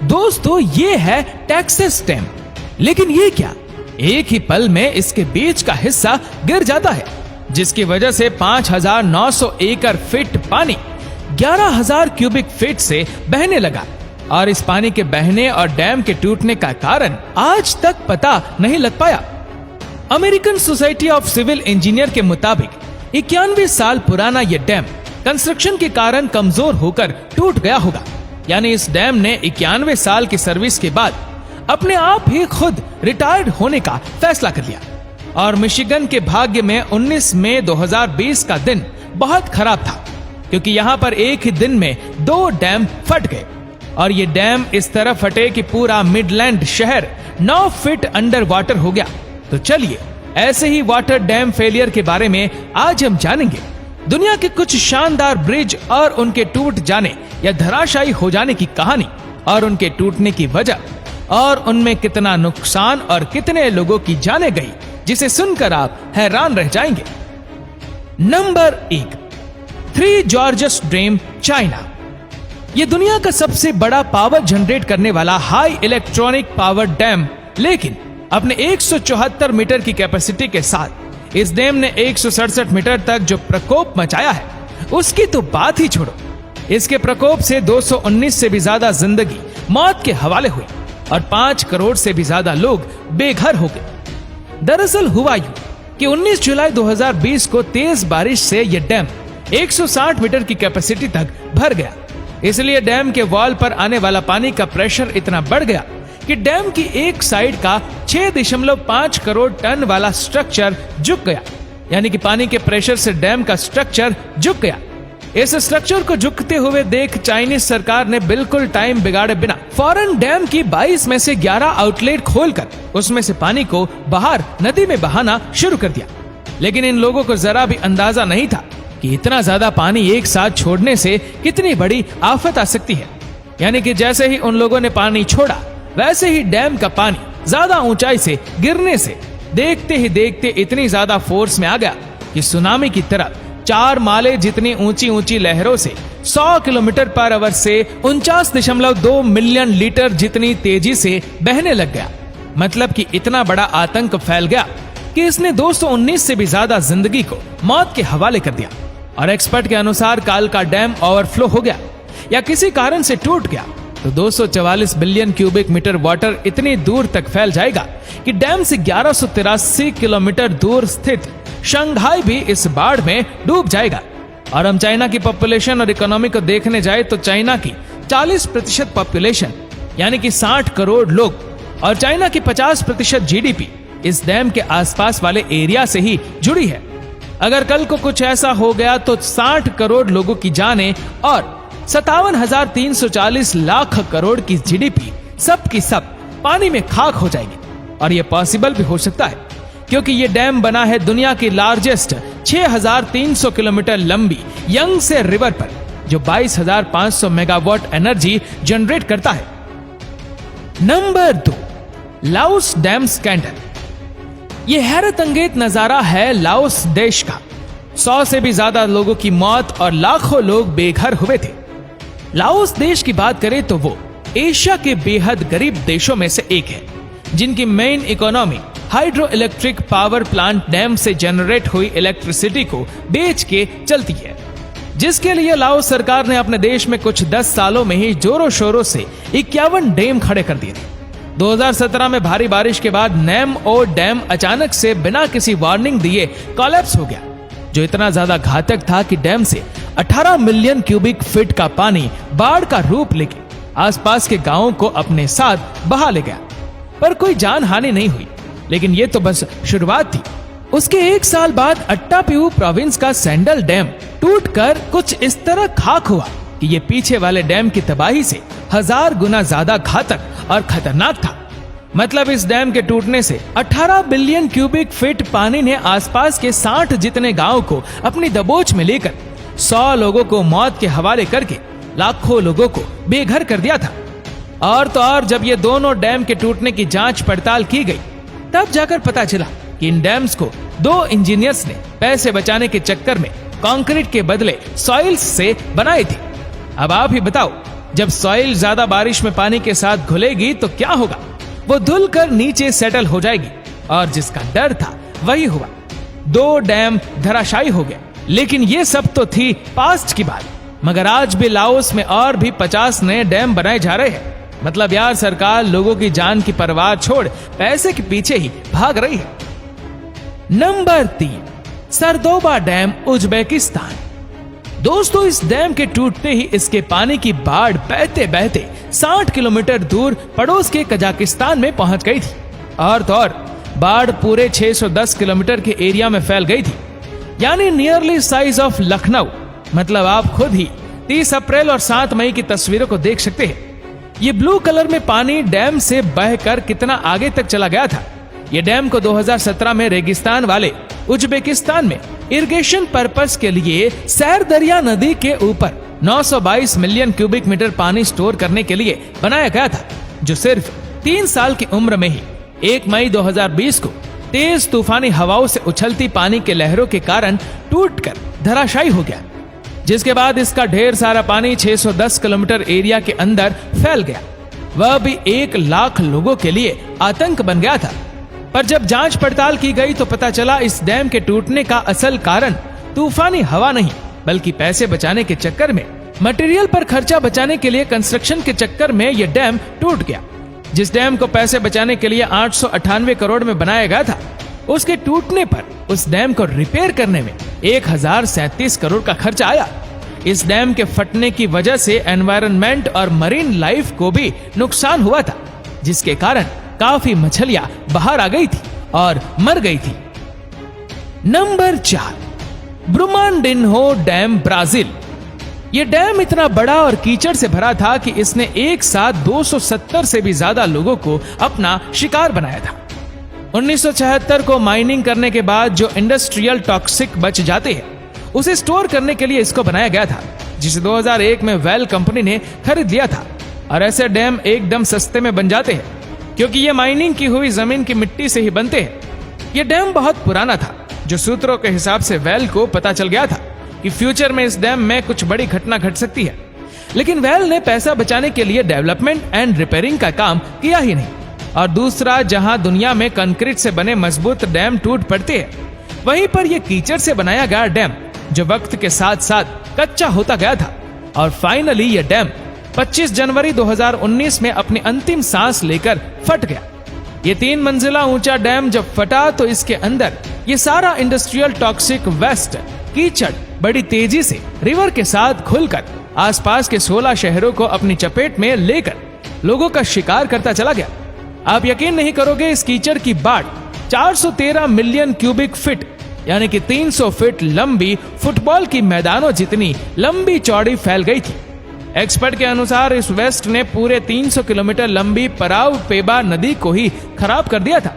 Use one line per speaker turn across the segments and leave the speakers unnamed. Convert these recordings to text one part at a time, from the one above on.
दोस्तों ये है टेक्सास डैम। लेकिन ये क्या, एक ही पल में इसके बीच का हिस्सा गिर जाता है, जिसकी वजह से 5,900 एकड़ फीट पानी 11,000 क्यूबिक फीट से बहने लगा। और इस पानी के बहने और डैम के टूटने का कारण आज तक पता नहीं लग पाया। American Society of Civil Engineer के मुताबिक 91 साल पुराना यह डैम कंस्ट्रक्शन के कारण कमजोर होकर टूट गया होगा। यानी इस डैम ने 91 साल की सर्विस के बाद अपने आप ही खुद रिटायर्ड होने का फैसला कर लिया। और मिशिगन के भाग्य में 19 मई 2020 का दिन बहुत खराब था, क्योंकि यहाँ पर एक ही दिन में 2 डैम फट गए। और ये डैम इस तरह फटे कि पूरा मिडलैंड शहर 9 फीट अंडर वाटर हो गया। तो चलिए ऐसे ही वाटर डैम फेलियर के बारे में आज हम जानेंगे। दुनिया के कुछ शानदार ब्रिज और उनके टूट जाने या धराशायी हो जाने की कहानी, और उनके टूटने की वजह, और उनमें कितना नुकसान और कितने लोगों की जाने गई, जिसे सुनकर आप हैरान रह जाएंगे। Number 1, 3 Gorges dam, China. ये दुनिया का सबसे बड़ा पावर जनरेट करने वाला हाई इलेक्ट्रॉनिक पावर डैम, लेकिन अपने 174 मीटर की कैपेसिटी के साथ इस डैम ने 167 मीटर तक जो प्रकोप मचाया है, उसकी तो बात ही छोड़ो। इसके प्रकोप से 219 से भी ज्यादा जिंदगी मौत के हवाले हुई और 5 करोड़ से भी ज्यादा लोग बेघर हो गए। दरअसल हुआ यूं कि 19 जुलाई 2020 को तेज बारिश से यह डैम 160 मीटर की कैपेसिटी तक भर गया। इसलिए डैम के वॉल पर आने वाला पानी का प्रेशर इतना बढ़ गया कि डैम की एक साइड का 6.5 करोड़ टन वाला स्ट्रक्चर झुक गया। यानी कि पानी के प्रेशर से डैम का स्ट्रक्चर झुक गया। इस स्ट्रक्चर को झुकते हुए देख चाइनीज सरकार ने बिल्कुल टाइम बिगाड़े बिना फौरन डैम की 22 में से 11 आउटलेट खोलकर उसमें से पानी को बाहर नदी में बहाना शुरू कर दिया। लेकिन इन लोगों को जरा भी अंदाजा नहीं था कि इतना ज्यादा पानी एक साथ छोड़ने से कितनी बड़ी आफत आ सकती है। यानी कि जैसे ही उन लोगों ने पानी छोड़ा, वैसे ही डैम का पानी ज्यादा ऊंचाई से गिरने से देखते ही देखते इतनी ज्यादा फोर्स में आ गया कि सुनामी की तरह 4 माले जितनी ऊंची ऊंची लहरों से 100 किलोमीटर पर आवर से 49.2 मिलियन लीटर जितनी तेजी से बहने लग गया। मतलब कि इतना बड़ा आतंक फैल गया कि इसने 219 से भी ज्यादा जिंदगी को मौत के हवाले कर दिया। और एक्सपर्ट के अनुसार कालका डैम ओवरफ्लो हो गया या किसी कारण से टूट गया तो 244 बिलियन क्यूबिक मीटर वाटर इतनी दूर तक फैल जाएगा कि डैम से 1183 किलोमीटर दूर स्थित शंघाई भी इस बाढ़ में डूब जाएगा। और हम चाइना की पॉपुलेशन और इकोनॉमी को देखने जाए तो चाइना की 40% पॉपुलेशन यानी कि 60 करोड़ लोग और चाइना की 50% जीडीपी इस डैम के आसपास वाले एरिया से ही जुड़ी है। अगर कल को कुछ ऐसा हो गया तो 60 करोड़ लोगों की जानें और 57,340 लाख करोड़ की जीडीपी सब की सब पानी में खाक हो जाएगी। और ये पॉसिबल भी हो सकता है क्योंकि ये डैम बना है दुनिया की लार्जेस्ट 6,300 किलोमीटर लंबी यंगसे रिवर पर, जो 22,500 मेगावाट एनर्जी जनरेट करता है। Number 2, Laos dam scandal. ये हैरत अंगेज नजारा है लाओस देश का। 100 से भी ज्यादा लोगों की मौत और लाखों लोग बेघर हुए थे। लाओस देश की बात करें तो वो एशिया के बेहद गरीब देशों में से एक है, जिनकी main economy hydro electric power plant dam से जनरेट हुई इलेक्ट्रिसिटी को बेच के चलती है, जिसके लिए लाओस सरकार ने अपने देश में कुछ 10 सालों में ही जोरों शोरों से 51 डैम खड़े कर दिए थे। 2017 में भारी बारिश के बाद नेम ओ डैम अचानक से बिना किसी वार्निंग दिए कोलैप्स हो गया, जो इतना ज्यादा घातक था कि डैम से 18 मिलियन क्यूबिक फीट का पानी बाढ़ का रूप लेके आसपास के गांवों को अपने साथ बहा ले गया। पर कोई जान हानि नहीं हुई, लेकिन ये तो बस शुरुआत थी। उसके 1 साल बाद अट्टापीऊ प्रोविंस का सैंडल डैम टूटकर कुछ इस तरह खाक हुआ कि ये पीछे वाले डैम की तबाही से 1000 गुना ज्यादा घातक और खतरनाक था। मतलब इस डैम के टूटने से 18 बिलियन क्यूबिक फीट पानी ने आसपास के 60 जितने गांवों को अपनी दबोच में लेकर 100 लोगों को मौत के हवाले करके लाखों लोगों को बेघर कर दिया था। और तो और जब ये दोनों डैम के टूटने की जांच पड़ताल की गई, तब जाकर पता चला कि इन डैम्स को 2 इंजीनियर्स ने पैसे बचाने के चक्कर में कंक्रीट के बदले सॉइल्स से बनाए थे। अब आप ही बताओ, जब सॉइल ज्यादा बारिश में पानी के साथ घुलेगी तो क्या होगा, वो धुल कर नीचे सेटल हो जाएगी। और जिसका डर था वही हुआ, 2 डैम धराशायी हो गए। लेकिन ये सब तो थी पास्ट की बात, मगर आज भी लाओस में और भी 50 नए डैम बनाए जा रहे हैं। मतलब यार, सरकार लोगों की जान की परवाह छोड़ पैसे के पीछे ही भाग रही है। Number 3, Sardoba dam, Uzbekistan. दोस्तों, इस डैम के टूटते ही इसके पानी की बाढ़ बहते बहते 60 किलोमीटर दूर पड़ोस के कजाकिस्तान में पहुंच गई थी। और तो और बाढ़ पूरे 610 किलोमीटर के एरिया में फैल गई थी, यानी नियरली साइज ऑफ लखनऊ। मतलब आप खुद ही 30 अप्रैल और 7 मई की तस्वीरों को देख सकते हैं। ये ब्लू कलर में पानी डैम से बहकर कितना आगे तक चला गया था। ये डैम को 2017 में रेगिस्तान वाले उज्बेकिस्तान में इरिगेशन पर्पस के लिए सैर दरिया नदी के ऊपर 922 मिलियन क्यूबिक मीटर पानी स्टोर करने के लिए बनाया गया था, जो सिर्फ 3 साल की उम्र में ही 1 मई 2020 को तेज तूफानी हवाओं से उछलती पानी के लहरों के कारण टूटकर धराशायी हो गया। जिसके बाद इसका ढेर सारा पानी 610 किलोमीटर एरिया के अंदर फैल गया। वह भी 1 लाख लोगों के लिए आतंक बन गया था। पर जब जांच पड़ताल की गई तो पता चला इस डैम के टूटने का असल कारण तूफानी हवा नहीं, बल्कि पैसे बचाने के चक्कर में, मटेरियल पर खर्चा बचाने के लिए कंस्ट्रक्शन के चक्कर में यह डैम टूट गया। जिस डैम को पैसे बचाने के लिए 898 करोड़ में बनाया गया था, उसके टूटने पर उस डैम को रिपेयर करने में 1037 करोड़ का खर्चा आया। इस डैम के फटने की वजह से एनवायरनमेंट और मरीन लाइफ को भी नुकसान हुआ था, जिसके कारण काफी मछलियां बाहर आ गई थी और मर गई थी। Number 4, Brumadinho dam, Brazil. ये डैम इतना बड़ा और कीचड़ से भरा था कि इसने एक साथ 270 से भी ज्यादा लोगों को अपना शिकार बनाया था। 1976 को माइनिंग करने के बाद जो इंडस्ट्रियल टॉक्सिक बच जाते हैं, उसे स्टोर करने के लिए इसको बनाया गया था, जिसे 2001 में वेल कंपनी ने खरीद लिया था। और ऐसे डैम एकदम सस्ते में बन जाते हैं, क्योंकि ये माइनिंग की हुई जमीन की मिट्टी से ही बनते हैं। ये डैम बहुत पुराना था, जो सूत्रों के हिसाब से वेल को पता चल गया था कि फ्यूचर में इस डैम में कुछ बड़ी घटना घट सकती है। लेकिन वेल ने पैसा बचाने के लिए डेवलपमेंट एंड रिपेयरिंग का काम किया ही नहीं। और दूसरा, जहां दुनिया में कंक्रीट से बने मजबूत डैम टूट पड़ते हैं, वहीं पर यह कीचड़ से बनाया गया डैम, जो वक्त के साथ साथ कच्चा होता गया था। और फाइनली यह डैम 25 जनवरी 2019 में अपनी अंतिम सांस लेकर फट गया। ये 3 मंजिला ऊंचा डैम जब फटा तो इसके अंदर ये सारा इंडस्ट्रियल टॉक्सिक वेस्ट कीचड़ बड़ी तेजी से रिवर के साथ खुलकर आसपास के 16 शहरों को अपनी चपेट में लेकर लोगों का शिकार करता चला गया। आप यकीन नहीं करोगे, इस कीचड़ की बाढ़ 413 मिलियन क्यूबिक फीट यानी कि 300 फीट लंबी फुटबॉल की मैदानों जितनी लंबी चौड़ी फैल गई थी। एक्सपर्ट के अनुसार इस वेस्ट ने पूरे 300 किलोमीटर लंबी पराव पेबा नदी को ही खराब कर दिया था।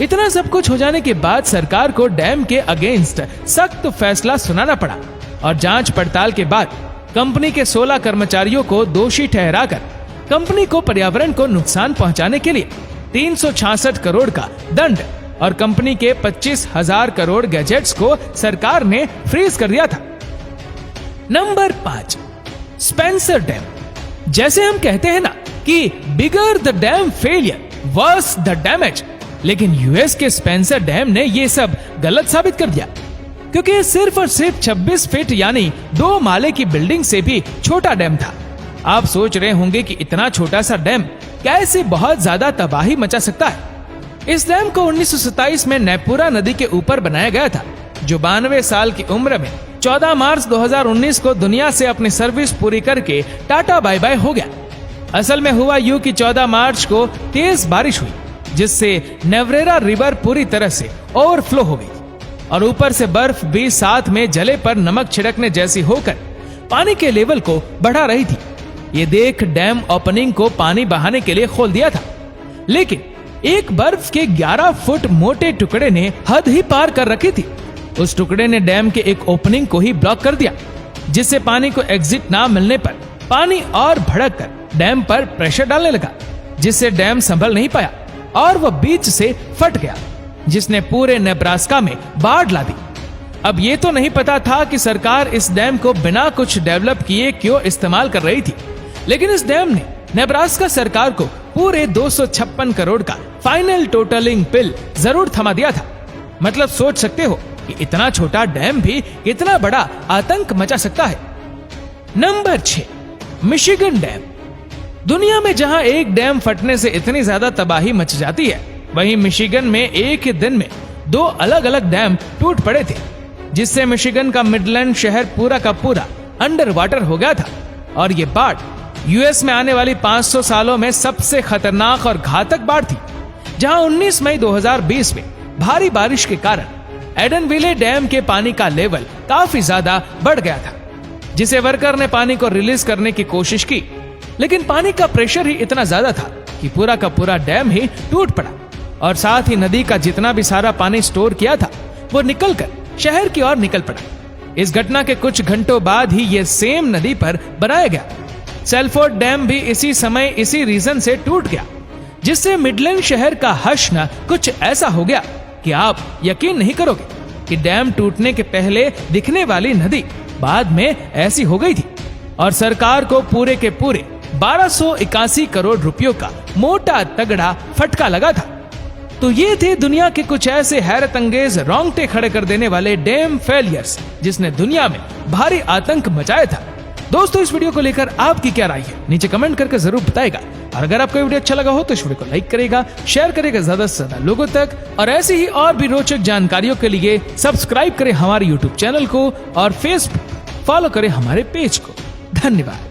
इतना सब कुछ हो जाने के बाद सरकार को डैम के अगेंस्ट सख्त फैसला सुनाना पड़ा और जांच पड़ताल के बाद कंपनी के 16 कर्मचारियों को दोषी ठहराकर कंपनी को पर्यावरण को नुकसान पहुंचाने के लिए 366 करोड़ का दंड और कंपनी के 25,000 करोड़ गैजेट्स को सरकार ने फ्रीज कर दिया था। Number 5, Spencer dam. जैसे हम कहते हैं ना कि bigger the dam failure worse the damage, लेकिन यूएस के स्पेंसर डैम ने ये सब गलत साबित कर दिया, क्योंकि ये सिर्फ और सिर्फ 26 फीट यानी 2 माले की बिल्डिंग से भी छोटा डैम था। आप सोच रहे होंगे कि इतना छोटा सा डैम कैसे बहुत ज्यादा तबाही मचा सकता है। इस डैम को 1927 में नेपुरा नदी के ऊपर बनाया गया था, जो 92 साल की उम्र में 14 मार्च 2019 को दुनिया से अपनी सर्विस पूरी करके टाटा बाय बाय हो गया। असल में हुआ यूं कि 14 मार्च को तेज बारिश हुई, जिससे नेवरेरा रिवर पूरी तरह से ओवरफ्लो हो गई और ऊपर से बर्फ भी साथ में जले पर नमक छिड़कने जैसी होकर पानी के लेवल को बढ़ा रही थी। ये देख डैम ओपनिंग को पानी बहाने के लिए खोल दिया था, लेकिन एक बर्फ के 11 फुट मोटे टुकड़े ने हद ही पार कर रखी थी। उस टुकड़े ने डैम के एक ओपनिंग को ही ब्लॉक कर दिया, जिससे पानी को एग्जिट ना मिलने पर पानी और भड़क कर डैम पर प्रेशर डालने लगा, जिससे डैम संभल नहीं पाया और वह बीच से फट गया, जिसने पूरे नेब्रास्का में बाढ़ ला दी। अब ये तो नहीं पता था कि सरकार इस डैम को बिना कुछ डेवलप किए क्यों इस्तेमाल कर रही थी, लेकिन इस डैम ने नेब्रास्का सरकार को पूरे 256 करोड़ का फाइनल टोटलिंग बिल जरूर थमा दिया था। मतलब सोच सकते हो कि इतना छोटा डैम भी इतना बड़ा आतंक मचा सकता है। Number 6, Michigan dam. दुनिया में जहां एक डैम फटने से इतनी ज्यादा तबाही मच जाती है, वहीं मिशिगन में एक ही दिन में 2 अलग अलग डैम टूट पड़े थे, जिससे मिशिगन का मिडलैंड शहर पूरा का पूरा अंडर वाटर हो गया था। और ये बाढ़ यूएस में आने वाली 500 सालों में सबसे खतरनाक और घातक बाढ़ थी, जहां 19 मई 2020 में भारी बारिश के कारण एडनविले डैम के पानी का लेवल काफी ज्यादा बढ़ गया था, जिसे वर्कर ने पानी को रिलीज करने की कोशिश की, लेकिन पानी का प्रेशर ही इतना ज्यादा था कि पूरा का पूरा डैम ही टूट पड़ा और साथ ही नदी का जितना भी सारा पानी स्टोर किया था वो निकलकर शहर की ओर निकल पड़ा। इस घटना के कुछ घंटों बाद ही ये सेम नदी पर बनाया गया सेल्फोर्ड डैम भी इसी समय इसी रीजन से टूट गया, जिससे मिडलैंड शहर का हश्र कुछ ऐसा हो गया कि आप यकीन नहीं करोगे कि डैम टूटने के पहले दिखने वाली नदी बाद में ऐसी हो गई थी। और सरकार को पूरे के पूरे 1281 करोड़ रुपयों का मोटा तगड़ा फटका लगा था। तो ये थे दुनिया के कुछ ऐसे हैरत अंगेज रोंगटे खड़े कर देने वाले डैम फेलियर्स जिसने दुनिया में भारी आतंक मचाया था। दोस्तों, इस वीडियो को लेकर आपकी क्या राय है नीचे कमेंट करके जरूर बताएगा। और अगर आपको वीडियो अच्छा लगा हो तो इस वीडियो को लाइक करेगा, शेयर करेगा ज्यादा से ज्यादा लोगों तक, और ऐसी ही और भी रोचक जानकारियों के लिए सब्सक्राइब करें हमारे यूट्यूब चैनल को और फेसबुक फॉलो करें हमारे पेज को। धन्यवाद।